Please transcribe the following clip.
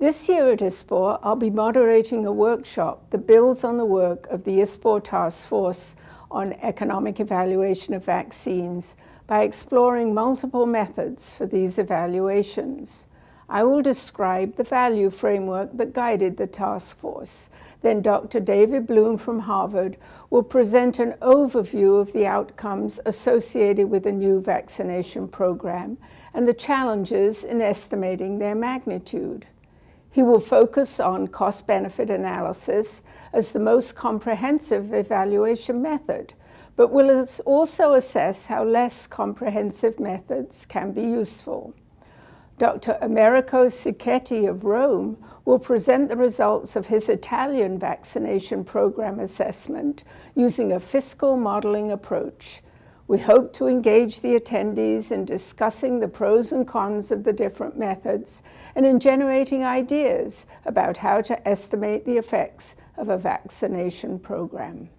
This year at ISPOR, I'll be moderating a workshop that builds on the work of the ISPOR Task Force on Economic Evaluation of Vaccines by exploring multiple methods for these evaluations. I will describe the value framework that guided the task force. Then Dr. David Bloom from Harvard will present an overview of the outcomes associated with the new vaccination program and the challenges in estimating their magnitude. He will focus on cost-benefit analysis as the most comprehensive evaluation method, but will also assess how less comprehensive methods can be useful. Dr. Americo Cicchetti of Rome will present the results of his Italian vaccination program assessment using a fiscal modeling approach. We hope to engage the attendees in discussing the pros and cons of the different methods and in generating ideas about how to estimate the effects of a vaccination program.